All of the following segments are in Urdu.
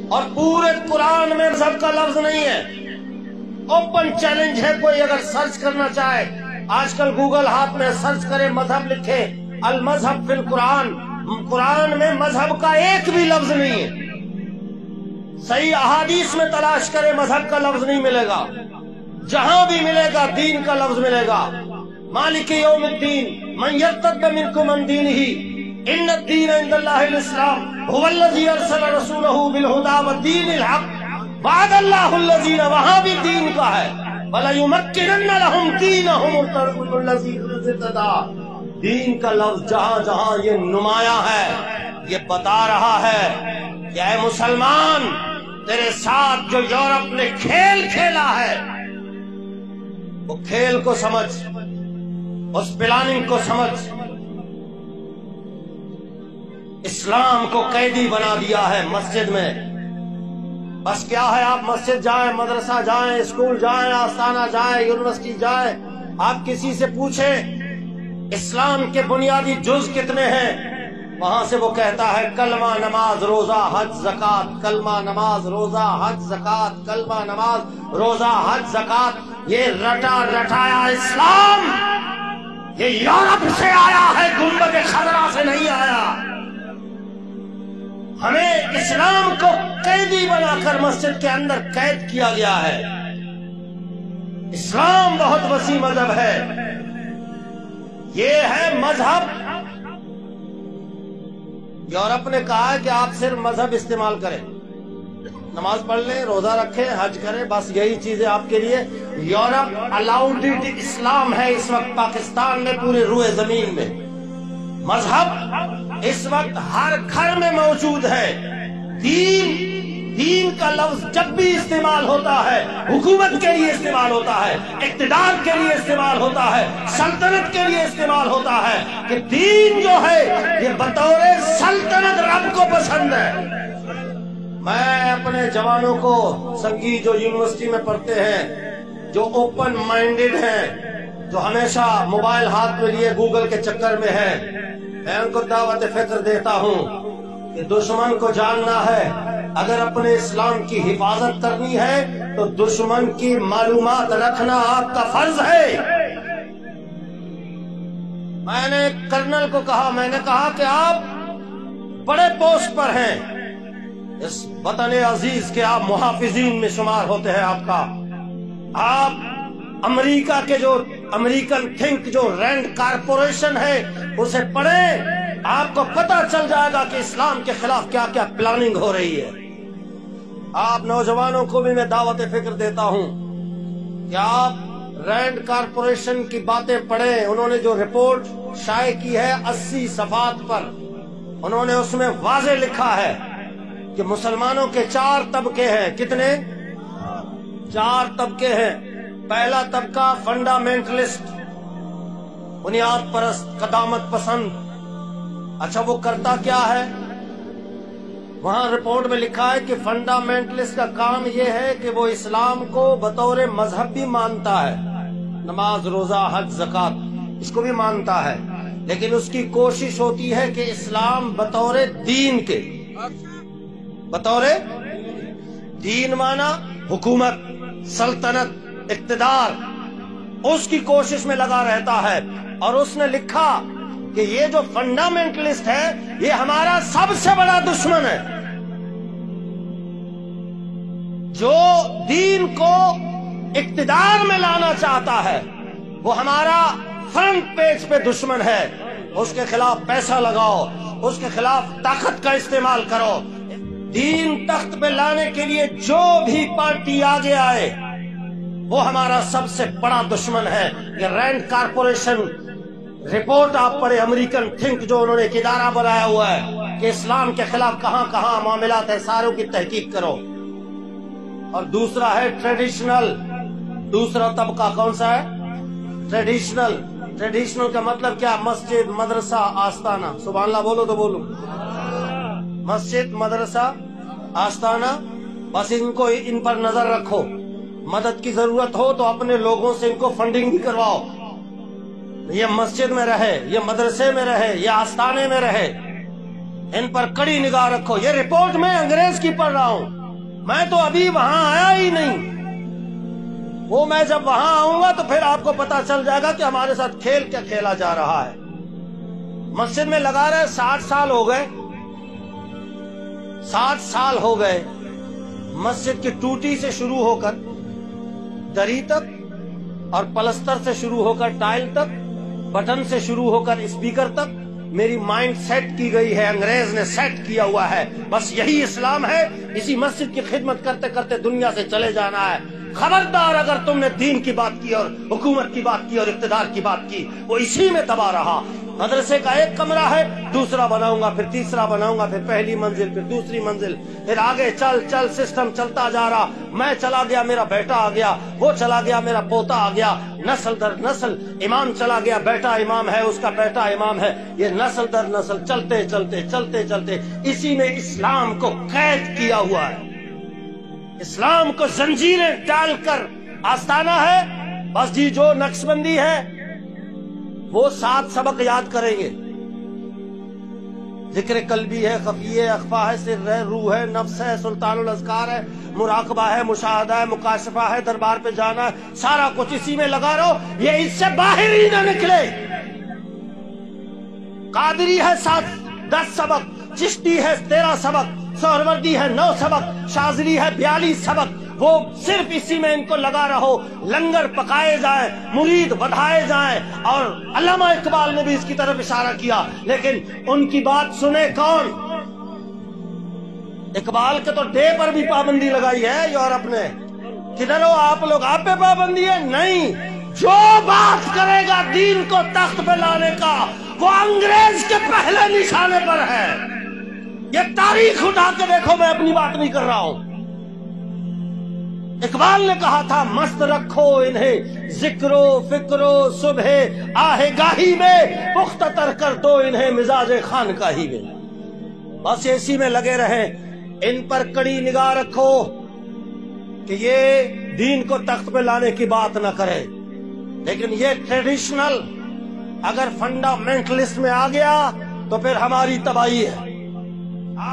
اور پورے قرآن میں مذہب کا لفظ نہیں ہے۔ اوپن چیلنج ہے، کوئی اگر سرچ کرنا چاہے آج کل گوگل ہاتھ میں، سرچ کرے مذہب، لکھے المذہب فی القرآن، قرآن میں مذہب کا ایک بھی لفظ نہیں ہے۔ صحیح احادیث میں تلاش کرے مذہب کا لفظ نہیں ملے گا، جہاں بھی ملے گا دین کا لفظ ملے گا۔ مالک یوم الدین من یرتد منکم عن دینہ ان الدین عند اللہ الاسلام هو الذی ارسل رسولہ بالہدی والدین الحق وعد اللہ الذین، وہاں بھی دین کا ہے، وَلَيُمَكِّنَنَّ لَهُمْ دِينَهُمُ الَّذِي ارْتَضَىٰ۔ دین کا لفظ جہاں جہاں یہ نمایاں ہے، یہ بتا رہا ہے کہ اے مسلمان، تیرے ساتھ جو یورپ نے کھیل کھیلا ہے، وہ کھیل کو سمجھ، اس پلاننگ کو سمجھ۔ اسلام کو قیدی بنا دیا ہے مسجد میں۔ بس کیا ہے، آپ مسجد جائیں، مدرسہ جائیں، اسکول جائیں، آستانہ جائیں، یونیورسٹی جائیں، آپ کسی سے پوچھیں اسلام کے بنیادی جز کتنے ہیں، وہاں سے وہ کہتا ہے کلمہ، نماز، روزہ، حج، زکوٰۃ، کلمہ، نماز، روزہ، حج، زکوٰۃ، کلمہ، نماز، روزہ، حج، زکوٰۃ۔ یہ رٹا رٹایا اسلام یہ یورپ سے آیا ہے، گنبد خضرا سے نہیں آیا۔ ہمیں اسلام کو قیدی بنا کر مسجد کے اندر قید کیا گیا ہے۔ اسلام بہت وسیع مذہب ہے، یہ ہے مذہب۔ یورپ نے کہا ہے کہ آپ صرف مذہب استعمال کریں، نماز پڑھ لیں، روزہ رکھیں، حج کریں، بس یہی چیزیں آپ کے لیے۔ یورپ الاؤڈ اسلام ہے اس وقت پاکستان میں، پورے روئے زمین میں مذہب اس وقت ہر گھر میں موجود ہے۔ دین کا لفظ جب بھی استعمال ہوتا ہے، حکومت کے لیے استعمال ہوتا ہے، اقتدار کے لیے استعمال ہوتا ہے، سلطنت کے لیے استعمال ہوتا ہے، کہ دین جو ہے یہ بطور سلطنت رب کو پسند ہے۔ میں اپنے جوانوں کو، سنگی جو یونیورسٹی میں پڑھتے ہیں، جو اوپن مائنڈڈ ہیں، جو ہمیشہ موبائل ہاتھ میں لیے گوگل کے چکر میں ہے، میں ان کو دعوت فکر دیتا ہوں کہ دشمن کو جاننا ہے، اگر اپنے اسلام کی حفاظت کرنی ہے تو دشمن کی معلومات رکھنا آپ کا فرض ہے۔ میں نے کرنل کو کہا، میں نے کہا کہ آپ بڑے پوسٹ پر ہیں، اس وطن عزیز کے آپ محافظین میں شمار ہوتے ہیں، آپ امریکہ کے جو امریکن تھنک جو رینڈ کارپوریشن ہے اسے پڑھیں، آپ کو پتہ چل جائے گا کہ اسلام کے خلاف کیا کیا پلاننگ ہو رہی ہے۔ آپ نوجوانوں کو بھی میں دعوت فکر دیتا ہوں کہ آپ رینڈ کارپوریشن کی باتیں پڑھیں۔ انہوں نے جو رپورٹ شائع کی ہے 80 صفحات پر، انہوں نے اس میں واضح لکھا ہے کہ مسلمانوں کے 4 طبقے ہیں۔ کتنے؟ 4 طبقے ہیں۔ پہلا طبقہ فنڈامنٹلسٹ، بنیاد پرست، قدامت پسند۔ اچھا، وہ کرتا کیا ہے؟ وہاں رپورٹ میں لکھا ہے کہ فنڈامنٹلسٹ کا کام یہ ہے کہ وہ اسلام کو بطور مذہب بھی مانتا ہے، نماز، روزہ، حج، زکوٰۃ اس کو بھی مانتا ہے، لیکن اس کی کوشش ہوتی ہے کہ اسلام بطور دین کے، بطور دین مانا حکومت، سلطنت، اقتدار، اس کی کوشش میں لگا رہتا ہے۔ اور اس نے لکھا کہ یہ جو فنڈامنٹلسٹ ہے یہ ہمارا سب سے بڑا دشمن ہے، جو دین کو اقتدار میں لانا چاہتا ہے وہ ہمارا فرنٹ پیج پہ دشمن ہے۔ اس کے خلاف پیسہ لگاؤ، اس کے خلاف طاقت کا استعمال کرو۔ دین تخت پہ لانے کے لیے جو بھی پارٹی آگے آئے وہ ہمارا سب سے بڑا دشمن ہے۔ یہ رینڈ کارپوریشن رپورٹ آپ پڑھے، امریکن تھنک جو انہوں نے ایک ادارہ بنایا ہوا ہے کہ اسلام کے خلاف کہاں کہاں معاملات ہیں، ساروں کی تحقیق کرو۔ اور دوسرا ہے ٹریڈیشنل، دوسرا طبقہ کون سا ہے؟ ٹریڈیشنل۔ ٹریڈیشنل کا مطلب کیا؟ مسجد، مدرسہ، آستانہ۔ سبحان اللہ بولو تو بولو۔ مسجد، مدرسہ، آستانہ، بس ان پر نظر رکھو، مدد کی ضرورت ہو تو اپنے لوگوں سے ان کو فنڈنگ بھی کرواؤ، یہ مسجد میں رہے، یہ مدرسے میں رہے، یہ آستانے میں رہے، ان پر کڑی نگاہ رکھو۔ یہ رپورٹ میں انگریز کی پڑھ رہا ہوں، میں تو ابھی وہاں آیا ہی نہیں. وہ میں جب وہاں آؤں گا تو پھر آپ کو پتا چل جائے گا کہ ہمارے ساتھ کھیل کیا کھیلا جا رہا ہے. مسجد میں لگا رہے 60 سال ہو گئے. 60 سال ہو گئے مسجد کی ٹوٹی سے شروع ہو کر دری تک، اور پلستر سے شروع ہو کر ٹائل تک، بٹن سے شروع ہو کر اسپیکر تک میری مائنڈ سیٹ کی گئی ہے. انگریز نے سیٹ کیا ہوا ہے. بس یہی اسلام ہے. اسی مسجد کی خدمت کرتے کرتے دنیا سے چلے جانا ہے. خبردار اگر تم نے دین کی بات کی اور حکومت کی بات کی اور اقتدار کی بات کی، وہ اسی میں دبا رہا. مدرسے کا ایک کمرہ ہے، دوسرا بناؤں گا، پھر تیسرا بناؤں گا، پھر پہلی منزل، پھر دوسری منزل، پھر آگے چل چل سسٹم چلتا جا رہا. میں چلا گیا، میرا بیٹا آ گیا، وہ چلا گیا، میرا پوتا آ گیا، نسل در نسل. امام چلا گیا، بیٹا امام ہے، اس کا بیٹا امام ہے. یہ نسل در نسل چلتے چلتے چلتے چلتے اسی میں اسلام کو قید کیا ہوا ہے. اسلام کو زنجیریں ڈال کر آستانہ ہے. بس جی جو نقش بندی ہے وہ 7 سبق یاد کریں گے. ذکر قلبی ہے، خفی ہے، اخفا ہے، سر ہے، روح ہے، نفس ہے، سلطان الاذکار ہے، مراقبہ ہے، مشاہدہ ہے، مکاشفہ ہے، دربار پہ جانا ہے. سارا کچھ اسی میں لگا رہو، یہ اس سے باہر ہی نہ نکلے. قادری ہے 10 سبق، چشتی ہے 13 سبق، سہروردی ہے 9 سبق، شاذلی ہے 42 سبق. وہ صرف اسی میں ان کو لگا رہو. لنگر پکائے جائیں، مرید بدھائے جائیں. اور علامہ اقبال نے بھی اس کی طرف اشارہ کیا، لیکن ان کی بات سنے کون؟ اقبال کے تو ڈے پر بھی پابندی لگائی ہے یورپ نے. کدھر ہو آپ لوگ؟ آپ پہ پابندی ہے؟ نہیں. جو بات کرے گا دین کو تخت پہ لانے کا، وہ انگریز کے پہلے نشانے پر ہے. یہ تاریخ اٹھا کے دیکھو، میں اپنی بات نہیں کر رہا ہوں. اقبال نے کہا تھا مست رکھو انہیں ذکر و فکر و صبح آہ گاہی میں، پختہ تر کر دو انہیں مزاج خانقاہی میں. بس اسی میں لگے رہیں. ان پر کڑی نگاہ رکھو کہ یہ دین کو تخت پہ لانے کی بات نہ کرے. لیکن یہ ٹریڈیشنل اگر فنڈامنٹلسٹ میں آ گیا تو پھر ہماری تباہی ہے.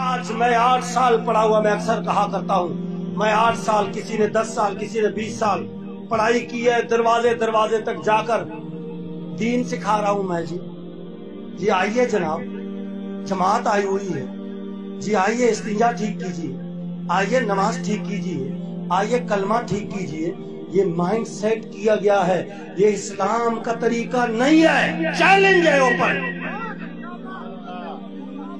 آج میں 8 سال پڑھا ہوا، میں اکثر کہا کرتا ہوں میں 8 سال، کسی نے 10 سال، کسی نے 20 سال پڑھائی کی ہے. دروازے دروازے تک جا کر دین سکھا رہا ہوں میں. جی آئیے جناب، جماعت آئی ہوئی ہے. جی آئیے استنجا ٹھیک کیجیے، آئیے نماز ٹھیک کیجیے، آئیے کلمہ ٹھیک کیجیے. یہ مائنڈ سیٹ کیا گیا ہے، یہ اسلام کا طریقہ نہیں ہے. چیلنج ہے اوپن.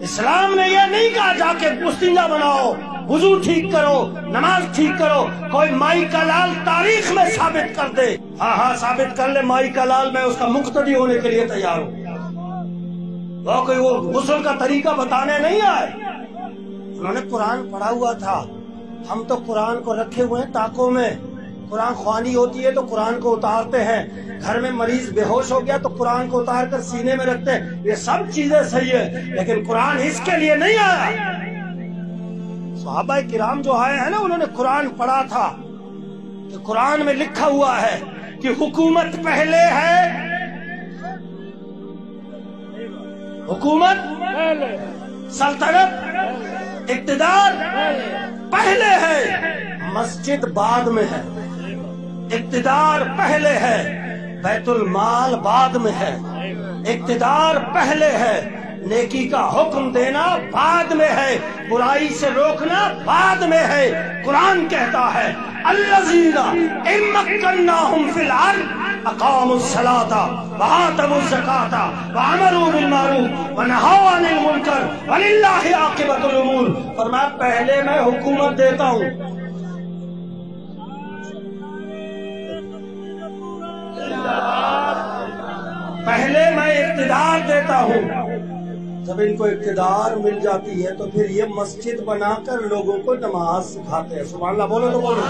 اسلام نے یہ نہیں کہا جا کے استنجا بناؤ، وضو ٹھیک کرو، نماز ٹھیک کرو. کوئی مائی کا لال تاریخ میں ثابت کر دے. ہاں ثابت کر لے مائی کا لال، میں اس کا مقتدی ہونے کے لیے تیار ہوں. وہ کوئی وہ غسل کا طریقہ بتانے نہیں آئے. انہوں نے قرآن پڑھا ہوا تھا. ہم تو قرآن کو رکھے ہوئے ہیں تاکوں میں. قرآن خوانی ہوتی ہے تو قرآن کو اتارتے ہیں. گھر میں مریض بے ہوش ہو گیا تو قرآن کو اتار کر سینے میں رکھتے ہیں. یہ سب چیزیں صحیح ہے، لیکن قرآن اس کے لیے نہیں آیا. صحابہ کرام جو آئے ہیں نا، انہوں نے قرآن پڑھا تھا کہ قرآن میں لکھا ہوا ہے کہ حکومت پہلے ہے، حکومت سلطنت اقتدار پہلے ہے، مسجد بعد میں ہے. اقتدار پہلے ہے، بیت المال بعد میں ہے. اقتدار پہلے ہے، نیکی کا حکم دینا بعد میں ہے، برائی سے روکنا بعد میں ہے. قرآن کہتا ہے الذین ان مکناہم فی الارض اقاموا الصلاۃ وآتوا الزکاۃ وامروا بالمعروف ونہوا عن المنکر وللہ عاقبۃ الامور. فرمایا پہلے میں حکومت دیتا ہوں، پہلے میں اقتدار دیتا ہوں. جب ان کو اقتدار مل جاتی ہے تو پھر یہ مسجد بنا کر لوگوں کو نماز سکھاتے ہیں. سبحان اللہ بولو تو بولو.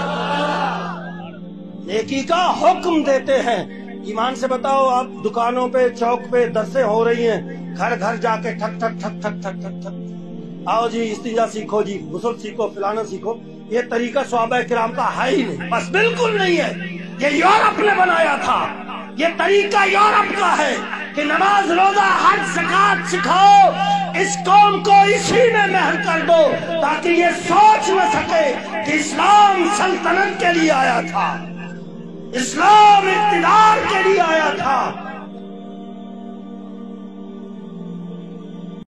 نیکی کا حکم دیتے ہیں. ایمان سے بتاؤ، آپ دکانوں پہ چوک پہ درسیں ہو رہی ہیں، گھر گھر جا کے ٹھک ٹھک ٹھک ٹھک ٹھک ٹھک ٹھک، آؤ جی استنجا سیکھو، جی غسل سیکھو، فلانا سیکھو. یہ طریقہ صحابہ کرام کا ہے ہی نہیں، بس بالکل نہیں ہے. یہ یورپ نے بنایا تھا، یہ طریقہ یورپ کا ہے کہ نماز روزہ حج زکات سکھاؤ، اس قوم کو اسی میں مہر کر دو تاکہ یہ سوچ نہ سکے کہ اسلام سلطنت کے لیے آیا تھا، اسلام اقتدار کے لیے آیا تھا۔